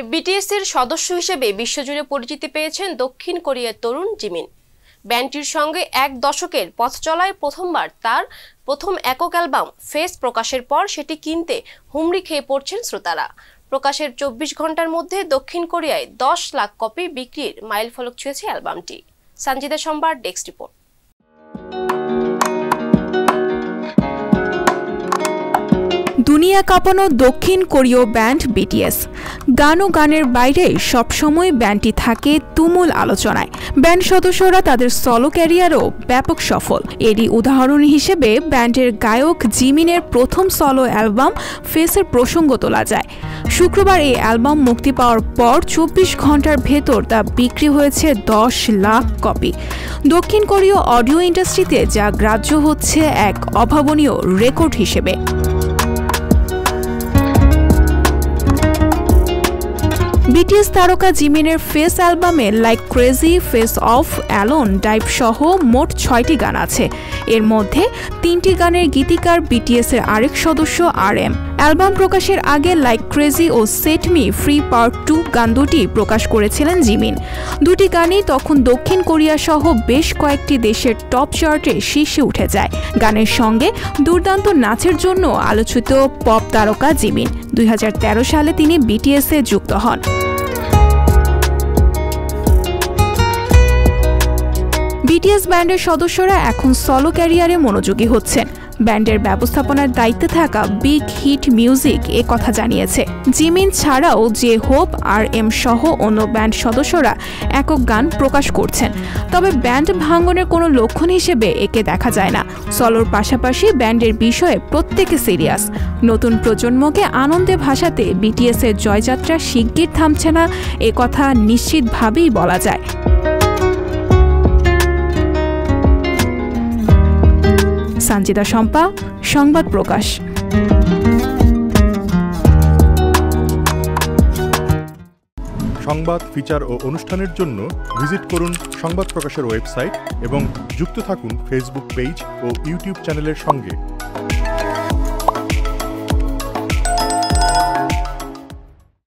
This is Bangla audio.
বিটিএস-এর সদস্য হিসেবে বিশ্বজুড়ে পরিচিতি পেয়েছেন দক্ষিণ কোরিয়ার তরুণ জিমিন। ব্যান্ডটির সঙ্গে এক দশকের পথ চলায় প্রথমবার তার প্রথম একক অ্যালবাম ফেস প্রকাশের পর সেটি কিনতে হুমড়ি খেয়ে পড়ছেন শ্রোতারা। প্রকাশের 24 ঘন্টার মধ্যে দক্ষিণ কোরিয়ায় 10 লাখ কপি বিক্রির মাইলফলক ছুঁয়েছে অ্যালবামটি। Sanjida সম্বার, desk report. দুনিয়া কাঁপানো দক্ষিণ কোরীয় ব্যান্ড বিটিএস। গান ও গানের বাইরে সবসময় ব্যান্ডটি থাকে তুমুল আলোচনায়। ব্যান্ড সদস্যরা তাদের সলো ক্যারিয়ারও ব্যাপক সফল। এরই উদাহরণ হিসেবে ব্যান্ডের গায়ক জিমিনের প্রথম সলো অ্যালবাম ফেসের প্রসঙ্গ তোলা যায়। শুক্রবার এই অ্যালবাম মুক্তি পাওয়ার পর 24 ঘন্টার ভেতর তা বিক্রি হয়েছে 10 লাখ কপি। দক্ষিণ কোরীয় অডিও ইন্ডাস্ট্রিতে যা গ্রাহ্য হচ্ছে এক অভাবনীয় রেকর্ড হিসেবে। বিটিএস তারকা জিমিনের ফেস অ্যালবামে like crazy, face off, alone, dive সহ মোট 6টি গান আছে। এর মধ্যে 3টি গানের গীতিকার বিটিএস-এর আরেক সদস্য RM। অ্যালবাম প্রকাশের আগে লাইক ক্রেজি ও সেট মি ফ্রি পার্ট 2 গান দুটি প্রকাশ করেছিলেন জিমিন। দুটি গানই তখন দক্ষিণ কোরিয়া সহ বেশ কয়েকটি দেশের টপ চার্টে শীর্ষে উঠে যায়। গানের সঙ্গে দুর্দান্ত নাচের জন্য আলোচিত পপ তারকা জিমিন 2013 সালে তিনি বিটিএস-এ যুক্ত হন। বিটিএস ব্যান্ডের সদস্যরা এখন সলো ক্যারিয়ারে মনোযোগী হচ্ছেন। ব্যান্ডের ব্যবস্থাপনার দায়িত্বে থাকা বিগ হিট মিউজিক এ কথা জানিয়েছে। জিমিন ছাড়াও জে হোপ, RM সহ অন্য ব্যান্ড সদস্যরা একক গান প্রকাশ করছেন। তবে ব্যান্ড ভাঙনের কোনো লক্ষণ হিসেবে একে দেখা যায় না। সলোর পাশাপাশি ব্যান্ডের বিষয়ে প্রত্যেকে সিরিয়াস। নতুন প্রজন্মকে আনন্দে ভাসাতে বিটিএস-এর জয়যাত্রা শিগগির থামছে না, এ কথা নিশ্চিতভাবেই বলা যায়। সঞ্জিদা শম্পা, সংবাদ প্রকাশ। সংবাদ, ফিচার ও অনুষ্ঠানের জন্য ভিজিট করুন সংবাদ প্রকাশের ওয়েবসাইট এবং যুক্ত থাকুন ফেসবুক পেজ ও ইউটিউব চ্যানেলের সঙ্গে।